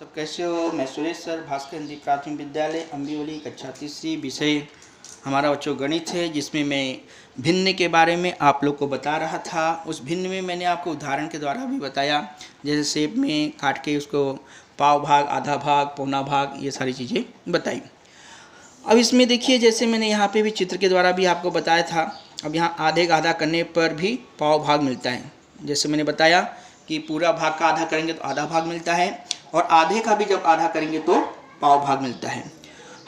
सब कैसे हो। मैं सुरेश सर, भास्कर हिंदी प्राथमिक विद्यालय अम्बिवली, कक्षा तीसरी। विषय हमारा बच्चों गणित है, जिसमें मैं भिन्न के बारे में आप लोग को बता रहा था। उस भिन्न में मैंने आपको उदाहरण के द्वारा भी बताया, जैसे शेप में काट के उसको पाव भाग, आधा भाग, पौना भाग, ये सारी चीज़ें बताई। अब इसमें देखिए, जैसे मैंने यहाँ पे भी चित्र के द्वारा भी आपको बताया था। अब यहाँ आधे का आधा करने पर भी पाव भाग मिलता है। जैसे मैंने बताया कि पूरा भाग का आधा करेंगे तो आधा भाग मिलता है, और आधे का भी जब आधा करेंगे तो पाव भाग मिलता है।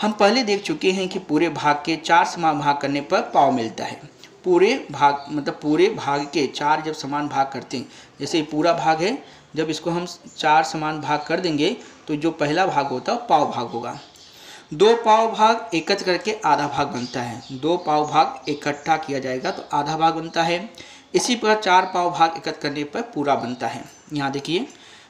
हम पहले देख चुके हैं कि पूरे भाग के 4 समान भाग करने पर पाव मिलता है। पूरे भाग मतलब पूरे भाग के 4 जब समान भाग करते हैं, जैसे पूरा भाग है, जब इसको हम 4 समान भाग कर देंगे तो जो पहला भाग होता है पाव भाग होगा। 2 पाव भाग एकत्र करके आधा भाग बनता है। 2 पाव भाग इकट्ठा किया जाएगा तो आधा भाग बनता है। इसी प्रकार 4 पाव भाग एकत्र करने पर पूरा बनता है। यहाँ देखिए,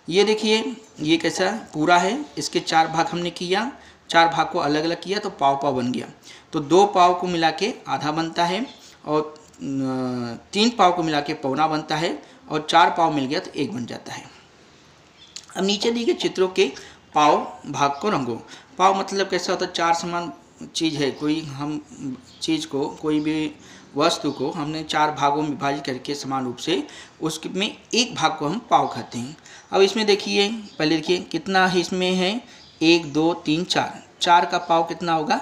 ये देखिए, ये कैसा पूरा है, इसके 4 भाग हमने किया, 4 भाग को अलग अलग किया तो पाव पाव बन गया। तो 2 पाव को मिला के आधा बनता है, और 3 पाव को मिला के पौना बनता है, और 4 पाव मिल गया तो 1 बन जाता है। अब नीचे दिए गए चित्रों के पाव भाग को रंगो। पाव मतलब कैसा होता है, 4 समान चीज़ है, कोई हम चीज़ को, कोई भी वस्तु को हमने 4 भागों में विभाजित करके समान रूप से उसमें एक भाग को हम पाव कहते हैं। अब इसमें देखिए, पहले देखिए कितना है, इसमें है 1 2 3 4। 4 का पाव कितना होगा,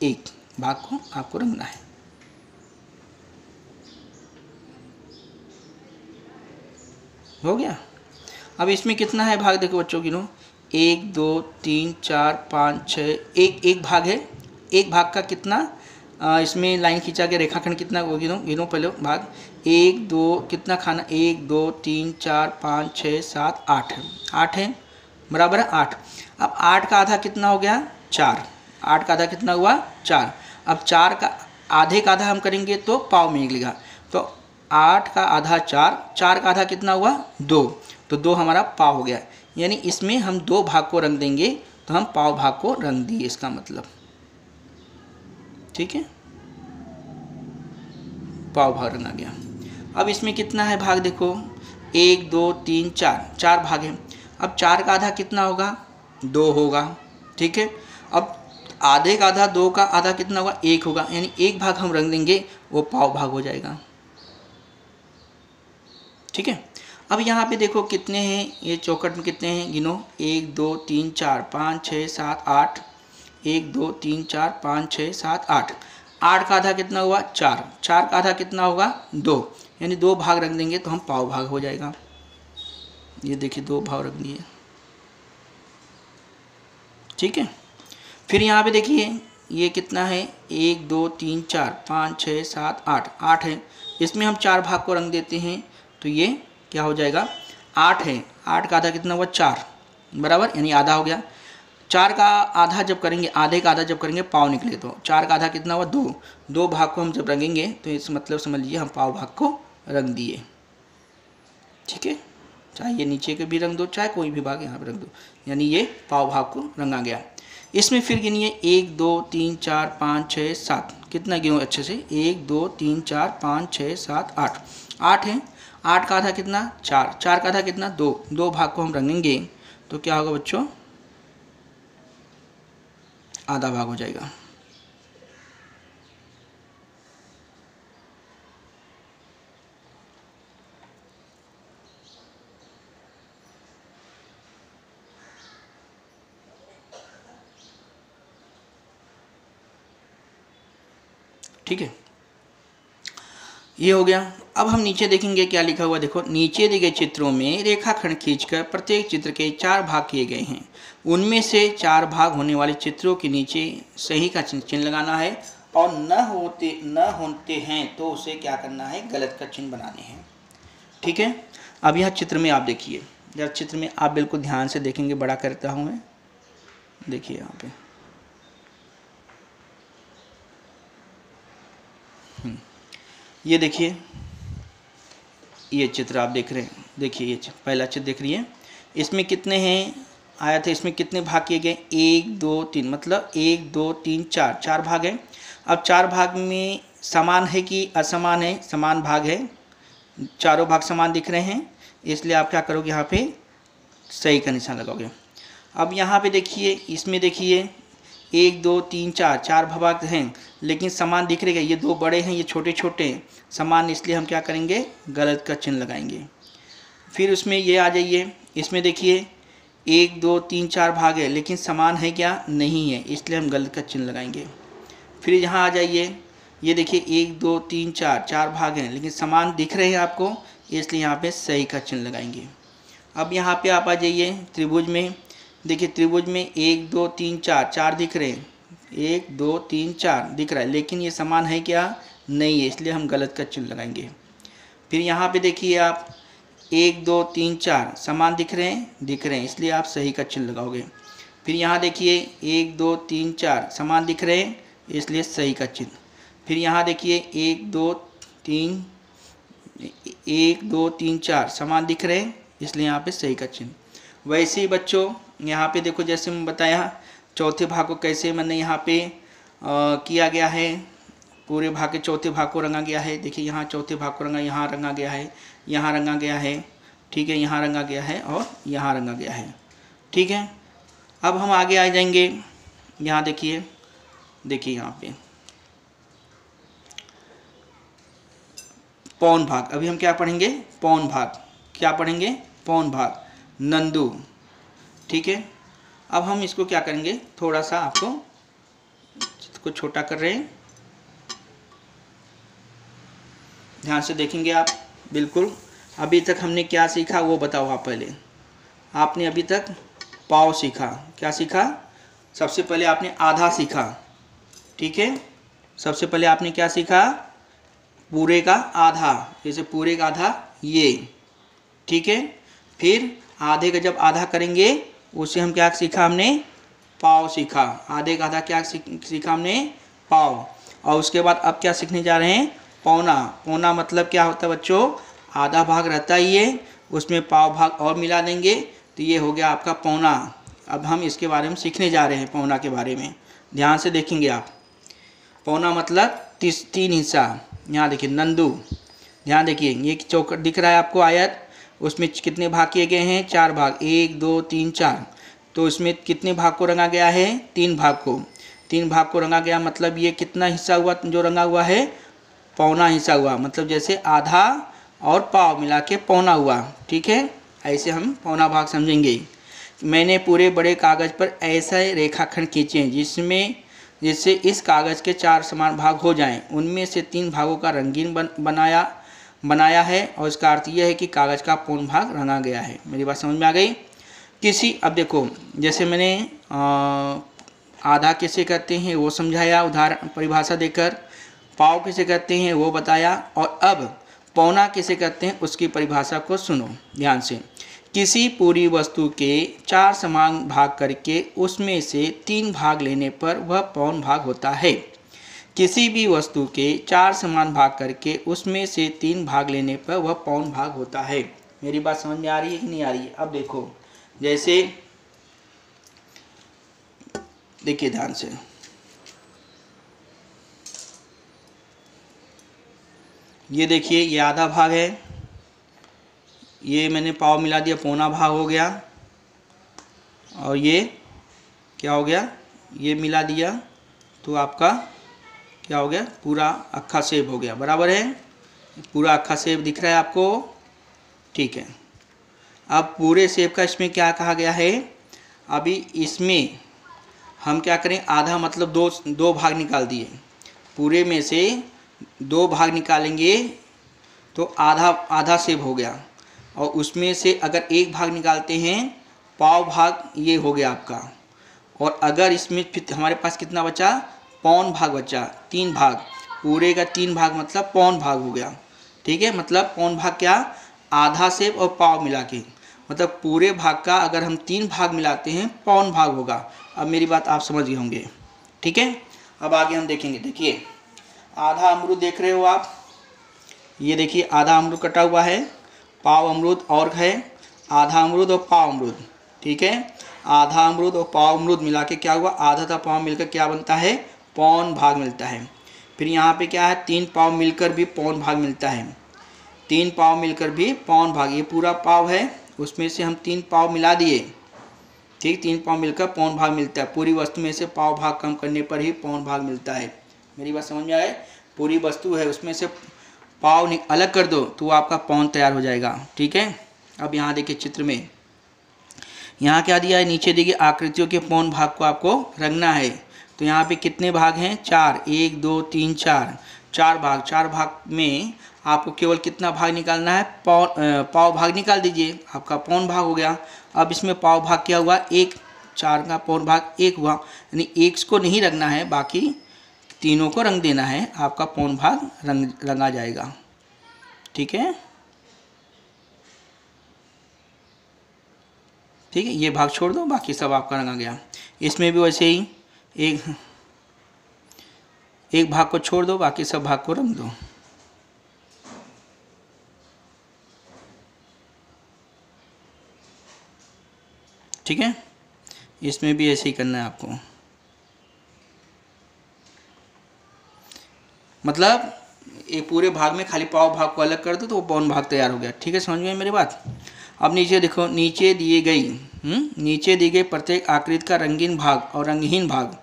1 भाग को आपको रंगना है। हो गया। अब इसमें कितना है भाग, देखो बच्चों गिनो, 1 2 3 4 5 6, एक भाग है। एक भाग का कितना, इसमें लाइन खींचा के रेखाखंड कितना हो, गिनो पहले भाग। 1 2 कितना खाना, 1 2 3 4 5 6 7 8 है, 8 है, बराबर है 8। अब 8 का आधा कितना हो गया, 4। 8 का आधा कितना हुआ, 4। अब 4 का आधे का आधा हम करेंगे तो पाव में निकलेगा। तो 8 का आधा 4, 4 का आधा कितना हुआ, 2। तो 2 हमारा पाव हो गया। यानी इसमें हम 2 भाग को रंग देंगे तो हम पाव भाग को रंग दिए, इसका मतलब। ठीक है, पाव भाग रंगा गया। अब इसमें कितना है भाग, देखो 1 2 3 4, 4 भाग है। अब 4 का आधा कितना होगा, 2 होगा। ठीक है, अब आधे का आधा, 2 का आधा कितना होगा, 1 होगा। यानी एक भाग हम रंग देंगे, वो पाव भाग हो जाएगा। ठीक है। अब यहाँ पे देखो कितने हैं, ये चौखट में कितने हैं, गिनो, 1 2 3 4 5 6 7 8। 1 2 3 4 5 6 7 8। 8 का आधा कितना हुआ, 4। 4 का आधा कितना होगा, 2। यानी 2 भाग रख देंगे तो हम पाव भाग हो जाएगा। ये देखिए 2 भाग रख दिए। ठीक है। फिर यहाँ पे देखिए ये कितना है, 1 2 3 4 5 6 7 8, 8 है। इसमें हम 4 भाग को रंग देते हैं तो ये क्या हो जाएगा, 8 है। 8 का आधा कितना हुआ, 4, बराबर, यानी आधा हो गया। 4 का आधा जब करेंगे, आधे का आधा जब करेंगे पाव निकले, तो 4 का आधा कितना हुआ, 2। 2 भाग को हम जब रंगेंगे तो इस मतलब समझ लीजिए हम पाव भाग को रंग दिए। ठीक है, चाहे ये नीचे के भी रंग दो, चाहे कोई भी भाग यहाँ पे रंग दो, यानी ये पाव भाग को रंगा गया। इसमें फिर गिनिए 1 2 3 4 5 6 7, कितना गिनो अच्छे से, 1 2 3 4 5 6 7 8, 8 है। 8 का आधा कितना, 4। 4 का आधा कितना, 2। 2 भाग को हम रंगेंगे तो क्या होगा बच्चों, आधा भाग हो जाएगा। ठीक है, ये हो गया। अब हम नीचे देखेंगे क्या लिखा हुआ, देखो नीचे दिए गए चित्रों में रेखाखंड खींचकर प्रत्येक चित्र के 4 भाग किए गए हैं। उनमें से 4 भाग होने वाले चित्रों के नीचे सही का चिन्ह लगाना है, और न होते हैं तो उसे क्या करना है, गलत का चिन्ह बनाने हैं। ठीक है। अब यह चित्र में आप देखिए, जब चित्र में आप बिल्कुल ध्यान से देखेंगे, बड़ा करता हूँ मैं, देखिए यहाँ पे ये देखिए, ये चित्र आप देख रहे हैं। देखिए ये पहला चित्र देख रही है, इसमें कितने हैं आया था, इसमें कितने भाग किए गए, 1 2 3, मतलब 1 2 3 4, 4 भाग हैं। अब 4 भाग में समान है कि असमान है, समान भाग है, चारों भाग समान दिख रहे हैं, इसलिए आप क्या करोगे, यहाँ पे सही का निशान लगाओगे। अब यहाँ पे देखिए, इसमें देखिए 1 2 3 4 4 भाग हैं, लेकिन समान दिख रहे हैं। ये 2 बड़े हैं, ये छोटे छोटे हैं, समान, इसलिए हम क्या करेंगे, गलत का चिन्ह लगाएंगे। फिर उसमें ये आ जाइए, इसमें देखिए 1 2 3 4 भाग है, लेकिन समान है क्या, नहीं है, इसलिए हम गलत का चिन्ह लगाएंगे। फिर यहाँ आ जाइए, ये देखिए 1 2 3 4 4 भाग हैं, लेकिन समान दिख रहे हैं आपको, इसलिए यहाँ पे सही का चिन्ह लगाएंगे। अब यहाँ पे आप आ जाइए त्रिभुज में, देखिए त्रिभुज में 1 2 3 4 4 दिख रहे हैं, 1 2 3 4 दिख रहा है, लेकिन ये समान है क्या, नहीं है, इसलिए हम गलत का चिन्ह लगाएंगे। फिर यहाँ पे देखिए आप 1 2 3 4 समान दिख रहे हैं, इसलिए आप सही का चिन्ह लगाओगे। फिर यहाँ देखिए 1 2 3 4 समान दिख रहे हैं, इसलिए सही का चिन्ह। फिर यहाँ देखिए 1 2 3 4 समान दिख रहे हैं, इसलिए यहाँ पे सही का चिन्ह। वैसे ही बच्चों यहाँ पे देखो, जैसे मैं बताया चौथे भाग को कैसे मैंने यहाँ पे किया गया है, पूरे भाग के चौथे भाग को रंगा गया है। देखिए यहाँ चौथे भाग को रंगा, यहाँ रंगा गया है, यहाँ रंगा गया है, ठीक है, यहाँ रंगा गया है और यहाँ रंगा गया है, ठीक है। अब हम आगे आ जाएंगे, यहाँ देखिए यहाँ पे पौन भाग। अभी हम क्या पढ़ेंगे, पौन भाग। क्या पढ़ेंगे, पौन भाग, नंदू, ठीक है। अब हम इसको क्या करेंगे, थोड़ा सा आपको इसको छोटा कर रहे हैं, ध्यान से देखेंगे आप बिल्कुल। अभी तक हमने क्या सीखा वो बताओ आप पहले। आपने अभी तक पाव सीखा, क्या सीखा, सबसे पहले आपने आधा सीखा, ठीक है। सबसे पहले आपने क्या सीखा, पूरे का आधा, जैसे पूरे का आधा ये, ठीक है। फिर आधे का जब आधा करेंगे उसे हम क्या सीखा, हमने पाव सीखा। आधे का आधा क्या सीखा हमने, पाव। और उसके बाद अब क्या सीखने जा रहे हैं, पौना। पौना मतलब क्या होता है बच्चों, आधा भाग रहता ही है, उसमें पाव भाग और मिला देंगे तो ये हो गया आपका पौना। अब हम इसके बारे में सीखने जा रहे हैं, पौना के बारे में ध्यान से देखेंगे आप। पौना मतलब 3 हिस्सा। यहाँ देखिए नंदू, ध्यान देखिए, ये चौकट दिख रहा है आपको आयत, उसमें कितने भाग किए गए हैं, 4 भाग, 1 2 3 4। तो इसमें कितने भाग को रंगा गया है, 3 भाग को। 3 भाग को रंगा गया, मतलब ये कितना हिस्सा हुआ जो रंगा हुआ है, पौना हिस्सा हुआ। मतलब जैसे आधा और पाव मिला के पौना हुआ, ठीक है। ऐसे हम पौना भाग समझेंगे। मैंने पूरे बड़े कागज़ पर ऐसे रेखाखंड खींचे हैं जिससे इस कागज़ के 4 समान भाग हो जाएं। उनमें से 3 भागों का रंगीन बनाया है और इसका अर्थ यह है कि कागज़ का पूर्ण भाग रंगा गया है। मेरी बात समझ में आ गई। अब देखो, जैसे मैंने आधा किसे कहते हैं वो समझाया उदाहरण परिभाषा देकर, पाव किसे कहते हैं वो बताया, और अब पौना किसे कहते हैं उसकी परिभाषा को सुनो ध्यान से। किसी पूरी वस्तु के 4 समान भाग करके उसमें से 3 भाग लेने पर वह पौन भाग होता है। किसी भी वस्तु के 4 समान भाग करके उसमें से 3 भाग लेने पर वह पौन भाग होता है। मेरी बात समझ में आ रही है कि नहीं आ रही है। अब देखो, जैसे देखिए ध्यान से, ये देखिए ये आधा भाग है, ये मैंने पाव मिला दिया, पौना भाग हो गया, और ये क्या हो गया, ये मिला दिया तो आपका क्या हो गया, पूरा अक्खा सेब हो गया। बराबर है, पूरा अक्खा सेब दिख रहा है आपको, ठीक है। अब पूरे सेब का इसमें क्या कहा गया है, अभी इसमें हम क्या करें, आधा मतलब दो भाग निकाल दिए, पूरे में से 2 भाग निकालेंगे तो आधा सेब हो गया, और उसमें से अगर 1 भाग निकालते हैं, पाव भाग ये हो गया आपका, और अगर इसमें फिर हमारे पास कितना बचा, पौन भाग बचा, 3 भाग, पूरे का 3 भाग मतलब पौन भाग हो गया, ठीक है। मतलब पौन भाग क्या, आधा सेब और पाव मिला के, मतलब पूरे भाग का अगर हम 3 भाग मिलाते हैं पौन भाग होगा। अब मेरी बात आप समझ गए होंगे, ठीक है। अब आगे हम देखेंगे, देखिए आधा अमरूद देख रहे हो आप, ये देखिए आधा अमरूद कटा हुआ है, पाव अमरूद और है, आधा अमरूद और पाव अमरूद, ठीक है। आधा अमरूद और पाव अमरूद मिला के क्या हुआ, आधा था पाव मिलकर क्या बनता है, पौन भाग मिलता है। फिर यहाँ पे क्या है, 3 पाव मिलकर भी पौन भाग मिलता है, 3 पाव मिलकर भी पौन भाग, ये पूरा पाव है, उसमें से हम 3 पाव मिला दिए, ठीक, 3 पाव मिलकर पौन भाग मिलता है। पूरी वस्तु में से पाव भाग कम करने पर ही पौन भाग मिलता है। मेरी बात समझ में आए? पूरी वस्तु है उसमें से पाव अलग कर दो तो आपका पौन तैयार हो जाएगा। ठीक है, अब यहाँ देखिए चित्र में यहाँ क्या दिया है, नीचे देखिए आकृतियों के पौन भाग को आपको रंगना है। तो यहाँ पे कितने भाग हैं? 4, 1 2 3 4, 4 भाग। 4 भाग में आपको केवल कितना भाग निकालना है? पाव भाग निकाल दीजिए, आपका पौन भाग हो गया। अब इसमें पाव भाग क्या हुआ? 1, 4 का पौन भाग 1 हुआ, यानी 1 को नहीं रंगना है, बाकी तीनों को रंग देना है, आपका पौन भाग रंगा जाएगा। ठीक है, ठीक है, ये भाग छोड़ दो, बाकी सब आपका रंगा गया। इसमें भी वैसे ही एक भाग को छोड़ दो, बाकी सब भाग को रंग दो। ठीक है, इसमें भी ऐसे ही करना है आपको। मतलब एक पूरे भाग में खाली पाव भाग को अलग कर दो तो वो पौन भाग तैयार हो गया। ठीक है, समझ में मेरी बात? अब नीचे देखो, नीचे दी गई प्रत्येक आकृति का रंगीन भाग और रंगहीन भाग,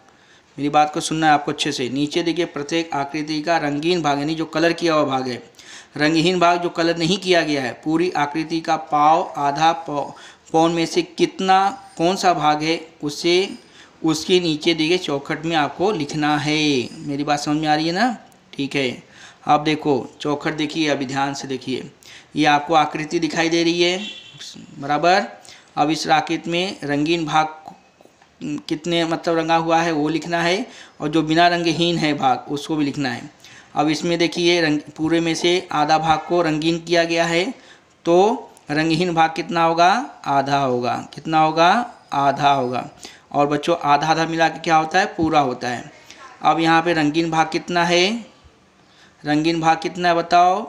मेरी बात को सुनना है आपको अच्छे से। नीचे देखिए प्रत्येक आकृति का रंगीन भाग यानी जो कलर किया हुआ भाग है, रंगहीन भाग जो कलर नहीं किया गया है। पूरी आकृति का पाव आधा पौन में से कितना कौन सा भाग है उसे उसके नीचे दी गई चौखट में आपको लिखना है। मेरी बात समझ में आ रही है ना? ठीक है, अब देखो चौखट देखिए, अभी ध्यान से देखिए, ये आपको आकृति दिखाई दे रही है बराबर। अब इस आकृति में रंगीन भाग कितने मतलब रंगा हुआ है वो लिखना है, और जो बिना रंगहीन है भाग उसको भी लिखना है। अब इसमें देखिए पूरे में से आधा भाग को रंगीन किया गया है, तो रंगहीन भाग कितना होगा? आधा होगा। कितना होगा? आधा होगा। और बच्चों आधा आधा मिला के क्या होता है? पूरा होता है। अब यहाँ पे रंगीन भाग कितना है? रंगीन भाग कितना है बताओ?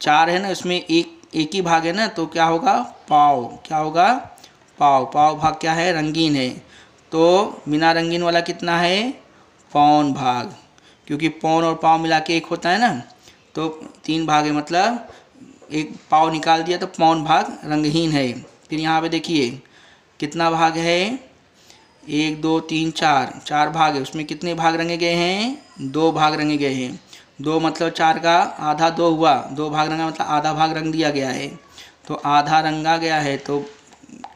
4 है ना, उसमें एक ही भाग है ना, तो क्या होगा? पाव। क्या होगा? पाव। पाव भाग क्या है? रंगीन है। तो बिना रंगीन वाला कितना है? पौन भाग, क्योंकि पौन और पाव मिला के एक होता है ना, तो 3 भाग है, मतलब एक पाव निकाल दिया तो पौन भाग रंगहीन है। फिर यहाँ पे देखिए कितना भाग है? 1 2 3 4, 4 भाग है, उसमें कितने भाग रंगे गए हैं? 2 भाग रंगे गए हैं। 2 मतलब 4 का आधा 2 हुआ, 2 भाग रंगा मतलब आधा भाग रंग दिया गया है। तो आधा रंगा गया है, तो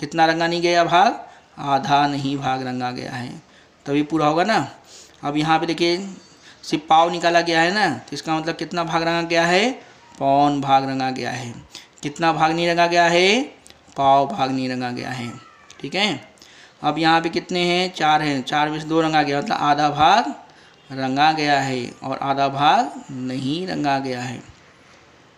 कितना रंगा नहीं गया भाग? आधा नहीं भाग रंगा गया है, तभी पूरा होगा ना। अब यहाँ पे देखिए सिर्फ पाव निकाला गया है ना, तो इसका मतलब कितना भाग रंगा गया है? पौन भाग रंगा गया है। कितना भाग नहीं रंगा गया है? पाव भाग नहीं रंगा गया है। ठीक है, अब यहाँ पे कितने हैं? 4 हैं, 4 में से 2 रंगा गया, मतलब आधा भाग रंगा गया है और आधा भाग नहीं रंगा गया है।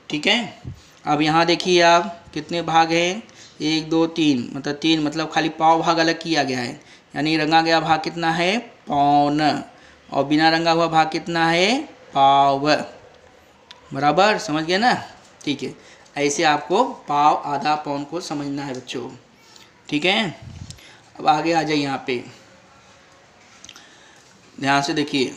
ठीक है, अब यहाँ देखिए आप कितने भाग हैं? 1 2 3, मतलब 3, मतलब खाली पाव भाग अलग किया गया है, यानी रंगा गया भाग कितना है? पौन। और बिना रंगा हुआ भाग कितना है? पाव। बराबर, समझ गए ना? ठीक है, ऐसे आपको पाव आधा पौन को समझना है बच्चों। ठीक है, अब आगे आ जाइए, यहाँ पे ध्यान से देखिए,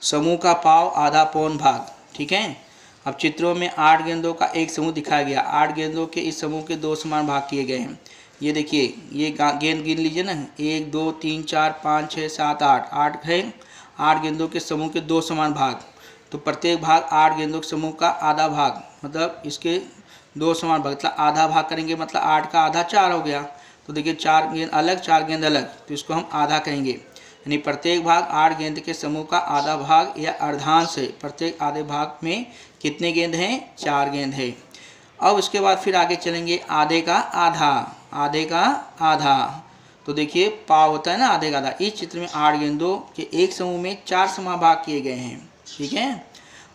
समूह का पाव आधा पौन भाग। ठीक है, अब चित्रों में 8 गेंदों का एक समूह दिखाया गया। 8 गेंदों के इस समूह के 2 समान भाग किए गए हैं। ये देखिए, ये गेंद गिन लीजिए ना, 1 2 3 4 5 6 7 8, 8 है। 8 गेंदों के समूह के 2 समान भाग, तो प्रत्येक भाग 8 गेंदों के समूह का आधा भाग, मतलब इसके 2 समान भाग, मतलब आधा भाग करेंगे, मतलब 8 का आधा 4 हो गया। तो देखिए 4 गेंद अलग, 4 गेंद अलग, तो इसको हम आधा कहेंगे, यानी प्रत्येक भाग 8 गेंद के समूह का आधा भाग या अर्धांश है। प्रत्येक आधे भाग में कितने गेंद हैं? 4 गेंद है। अब उसके बाद फिर आगे चलेंगे, आधे का आधा, आधे का आधा, तो देखिए पाव होता है ना आधे का आधा। इस चित्र में 8 गेंदों के एक समूह में 4 समान भाग किए गए हैं। ठीक है,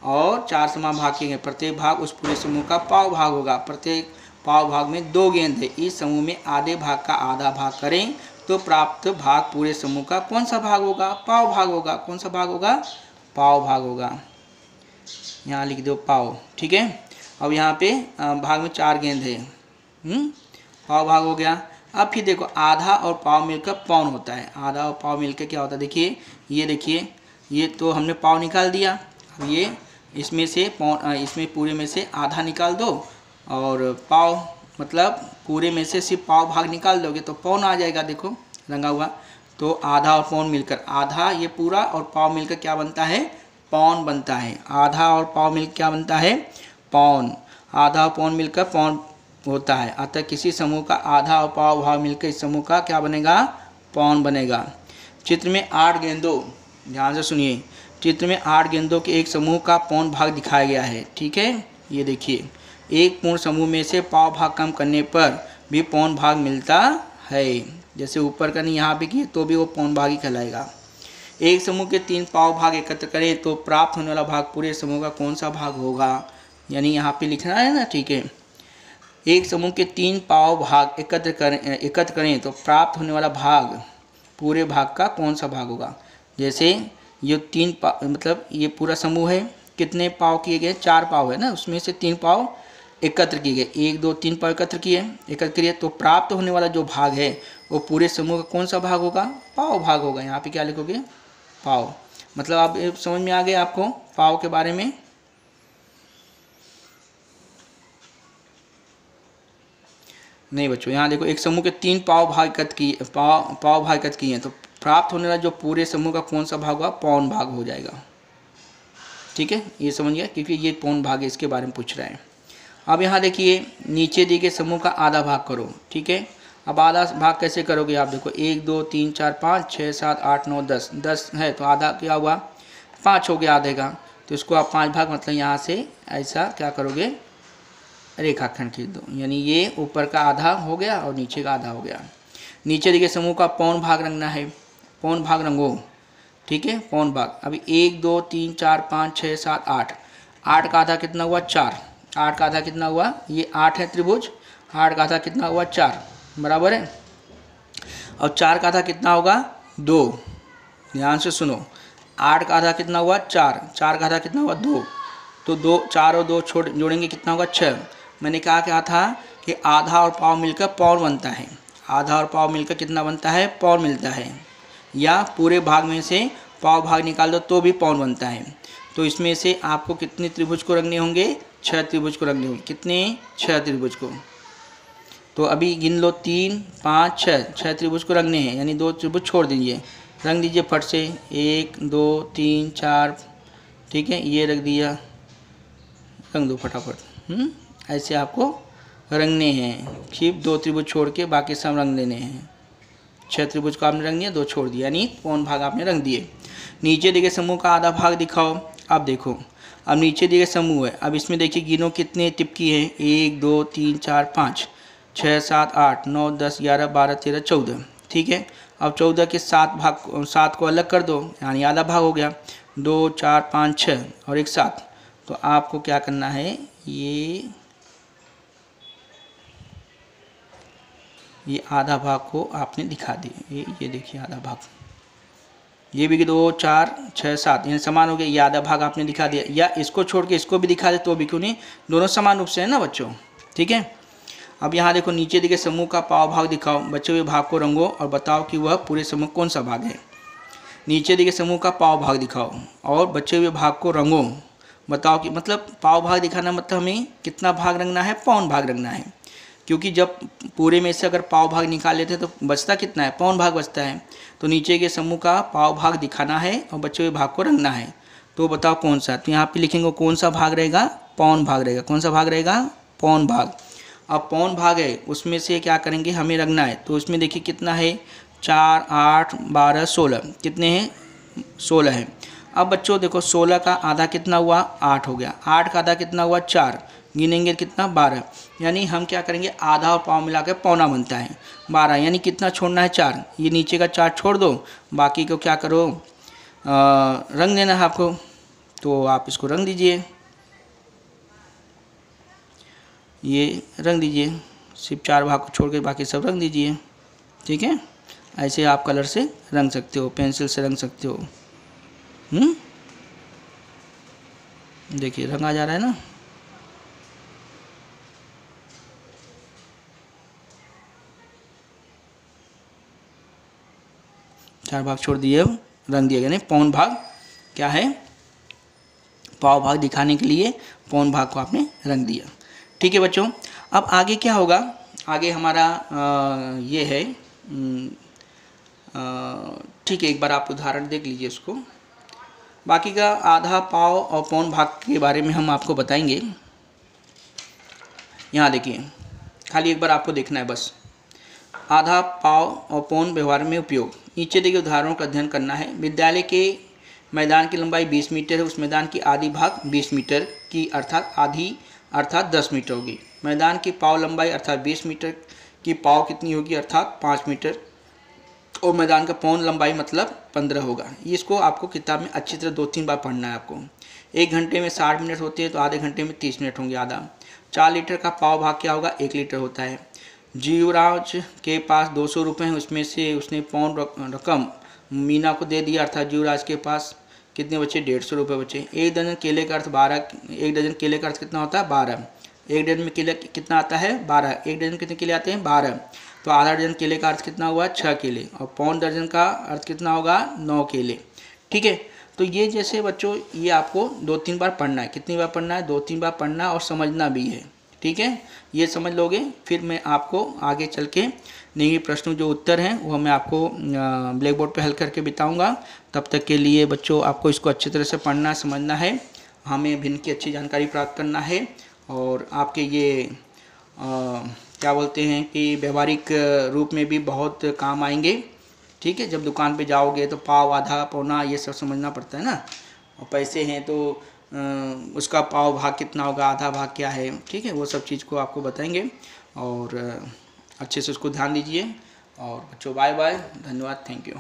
और 4 समान भाग किए गए, प्रत्येक भाग उस पूरे समूह का पाव भाग होगा। प्रत्येक पाव भाग में 2 गेंद है। इस समूह में आधे भाग का आधा भाग करें तो प्राप्त भाग पूरे समूह का कौन सा भाग होगा? पाव भाग होगा। कौन सा भाग होगा? पाव भाग होगा। यहाँ लिख दो पाव। ठीक है, अब यहाँ पे भाग में 4 गेंद है, पाव भाग हो गया। अब फिर देखो आधा और पाव मिलकर पौन होता है। आधा और पाव मिलकर क्या होता है? देखिए, ये देखिए, ये तो हमने पाव निकाल दिया। अब ये इसमें से पौन, इसमें पूरे में से आधा निकाल दो और पाव मतलब पूरे में से सिर्फ पाव भाग निकाल दोगे तो पौन आ जाएगा, देखो रंगा हुआ। तो आधा और पौन मिलकर, आधा ये पूरा और पाव मिलकर क्या बनता है, पौन बनता है। आधा और पाव मिलकर क्या बनता है, पौन। आधा और पौन मिलकर पौन होता है। अतः किसी समूह का आधा और पाव भाग मिलकर इस समूह का क्या बनेगा, पौन बनेगा। चित्र में 8 गेंदों, ध्यान से सुनिए, चित्र में 8 गेंदों के एक समूह का पौन भाग दिखाया गया है। ठीक है, ये देखिए, एक पूर्ण समूह में से पाव भाग कम करने पर भी पौन भाग मिलता है। जैसे ऊपर का नहीं यहाँ पे किए तो भी वो पौन भाग ही कहलाएगा। एक समूह के 3 पाव भाग एकत्र करें तो प्राप्त होने वाला भाग पूरे समूह का कौन सा भाग होगा, यानी यहाँ पे लिखना है ना। ठीक है, एक समूह के 3 पाव भाग एकत्र करें तो प्राप्त होने वाला भाग पूरे भाग का कौन सा भाग होगा। जैसे ये 3 मतलब ये पूरा समूह है, कितने पाव किए गए, 4 पाव है ना, उसमें से 3 पाव एकत्र किए गए, 1 2 3 पाव एकत्र किए, तो प्राप्त होने वाला जो भाग है वो पूरे समूह का कौन सा भाग होगा, पाव भाग होगा। यहाँ पे क्या लिखोगे, पाव। मतलब आप समझ में आ गए आपको पाव के बारे में। नहीं बच्चों, यहाँ देखो, एक समूह के 3 पाव भाग एकत्र किए हैं तो प्राप्त होने वाला जो पूरे समूह का कौन सा भाग होगा, पौन भाग हो जाएगा। ठीक है, ये समझ गया, क्योंकि ये पौन भाग है, इसके बारे में पूछ रहे हैं। अब यहाँ देखिए, नीचे दिए गए समूह का आधा भाग करो। ठीक है, अब आधा भाग कैसे करोगे, आप देखो 1 2 3 4 5 6 7 8 9 10, 10 है तो आधा क्या हुआ, 5 हो गया आधे का। तो इसको आप 5 भाग, मतलब यहाँ से ऐसा क्या करोगे, रेखाखंड खींच दो, यानी ये ऊपर का आधा हो गया और नीचे का आधा हो गया। नीचे दिए गए समूह का पौन भाग रंगना है, पौन भाग रंगो। ठीक है, पौन भाग। अभी 1 2 3 4 5 6 7 8, 8 का आधा कितना हुआ, 4। 8 का आधा कितना हुआ, ये 8 है त्रिभुज, 8 का आधा कितना हुआ, 4, बराबर है। और 4 का आधा कितना होगा, 2। ध्यान से सुनो, 8 का आधा कितना हुआ, 4, 4 का आधा कितना हुआ, 2। तो 2, 4 और 2 जोड़ेंगे कितना होगा, 6। मैंने क्या था कि आधा और पाव मिलकर पौन बनता है। आधा और पाव मिलकर कितना बनता है, पौन मिलता है। या पूरे भाग में से पाव भाग निकाल दो तो भी पौन बनता है। तो इसमें से आपको कितने त्रिभुज को रंगने होंगे, 6 त्रिभुज को रंगने होंगे। कितने, 6 त्रिभुज को। तो अभी गिन लो, 3 5 6, 6 त्रिभुज को रंगने हैं, यानी 2 त्रिभुज छोड़ दीजिए, रंग दीजिए फट से, 1 2 3 4। ठीक है, ये रख दिया, रंग दो फटाफट। ऐसे आपको रंगने हैं, सिर्फ 2 त्रिभुज छोड़ के बाकी सब रंग देने हैं। 6 त्रिभुज को आपने रंग दिया, 2 छोड़ दिया, यानी पौन भाग आपने रंग दिए। नीचे दिए गए समूह का आधा भाग दिखाओ। अब देखो, अब नीचे दिए गए समूह है, अब इसमें देखिए गिनो कितने टिपकी हैं, 1 2 3 4 5 6 7 8 9 10 11 12 13 14। ठीक है, अब 14 के 7 को अलग कर दो, यानी आधा भाग हो गया, 2 4 5 6 और एक 7। तो आपको क्या करना है, ये आधा भाग को आपने दिखा दिए। ये देखिए आधा भाग, ये भी 2 4 6 7 यानी समान हो गया, ये आधा भाग आपने दिखा दिया। या इसको छोड़ के इसको भी दिखा दे तो भी क्यों नहीं, दोनों समान रूप से है ना बच्चों। ठीक है, अब यहाँ देखो, नीचे दिखे समूह का पाव भाग दिखाओ, बचे हुए भाग को रंगो और बताओ कि वह पूरे समूह कौन सा भाग है। नीचे दिखे समूह का पाव भाग दिखाओ और बचे हुए भाग को रंगो, बताओ कि, मतलब पाव भाग दिखाना मतलब हमें कितना भाग रंगना है, पौन भाग रंगना है। क्योंकि जब पूरे में से अगर पाव भाग निकाल लेते हैं तो बचता कितना है, पौन भाग बचता है। तो नीचे के समूह का पाव भाग दिखाना है और बचे हुए भाग को रंगना है, तो बताओ कौन सा। तो यहाँ पे लिखेंगे कौन सा भाग रहेगा, पौन भाग रहेगा। कौन सा भाग रहेगा, पौन भाग। अब पौन भाग है, उसमें से क्या करेंगे, हमें रंगना है। तो उसमें देखिए कितना है, 4 8 12 16, कितने हैं, 16 है। अब बच्चों देखो, 16 का आधा कितना हुआ, 8 हो गया। 8 का आधा कितना हुआ, 4, गिनेंगे कितना, 12। यानी हम क्या करेंगे, आधा और पाव मिला के पौना बनता है 12, यानी कितना छोड़ना है, 4। ये नीचे का 4 छोड़ दो, बाकी को क्या करो, रंग देना है आपको। तो आप इसको रंग दीजिए, ये रंग दीजिए, सिर्फ 4 भाग को छोड़ के बाकी सब रंग दीजिए। ठीक है, ऐसे आप कलर से रंग सकते हो, पेंसिल से रंग सकते हो। देखिए रंग आ जा रहा है ना। चार भाग छोड़ दिए, रंग दिया गया। नहीं, पौन भाग क्या है, पाव भाग दिखाने के लिए पौन भाग को आपने रंग दिया। ठीक है बच्चों, अब आगे क्या होगा, आगे हमारा ये है, ठीक है, एक बार आप उदाहरण देख लीजिए उसको। बाकी का आधा, पाव और पौन भाग के बारे में हम आपको बताएंगे। यहाँ देखिए, खाली एक बार आपको देखना है बस। आधा, पाव और पौन व्यवहार में उपयोग। नीचे देखिए उदाहरणों का अध्ययन करना है। विद्यालय के मैदान की लंबाई 20 मीटर है, उस मैदान की आधी भाग 20 मीटर की अर्थात आधी अर्थात 10 मीटर होगी। मैदान की पाव लंबाई अर्थात 20 मीटर की पाव कितनी होगी अर्थात 5 मीटर, और मैदान का पौन लंबाई मतलब 15 होगा। इसको आपको किताब में अच्छी तरह 2-3 बार पढ़ना है आपको। 1 घंटे में 60 मिनट होते हैं तो आधे घंटे में 30 मिनट होंगे आधा। 4 लीटर का पाव भाग क्या होगा, 1 लीटर होता है। जीवराज के पास 200 रुपये हैं, उसमें से उसने पौन रकम मीना को दे दिया, अर्थात जीवराज के पास कितने बचे, 150 रुपये बचे। 1 दर्जन केले का अर्थ 12, 1 दर्जन केले का अर्थ कितना होता है, 12। 1 दर्जन में केले कितना आता है, 12। 1 दर्जन कितने केले आते हैं, 12। तो आधा दर्जन केले का अर्थ कितना हुआ, 6 केले, और पौन दर्जन का अर्थ कितना होगा, 9 केले। ठीक है, तो ये जैसे बच्चों ये आपको 2-3 बार पढ़ना है। कितनी बार पढ़ना है, 2-3 बार पढ़ना और समझना भी है। ठीक है, ये समझ लोगे, फिर मैं आपको आगे चल के नहीं प्रश्नों जो उत्तर हैं वो मैं आपको ब्लैक बोर्ड पर हल करके बताऊँगा। तब तक के लिए बच्चों आपको इसको अच्छी तरह से पढ़ना समझना है, हमें भिन्न की अच्छी जानकारी प्राप्त करना है, और आपके ये क्या बोलते हैं कि व्यवहारिक रूप में भी बहुत काम आएंगे। ठीक है, जब दुकान पे जाओगे तो पाव, आधा, पौना ये सब समझना पड़ता है ना, और पैसे हैं तो उसका पाव भाग कितना होगा, आधा भाग क्या है। ठीक है, वो सब चीज़ को आपको बताएंगे, और अच्छे से उसको ध्यान दीजिए। और बच्चों बाय बाय, धन्यवाद, थैंक यू।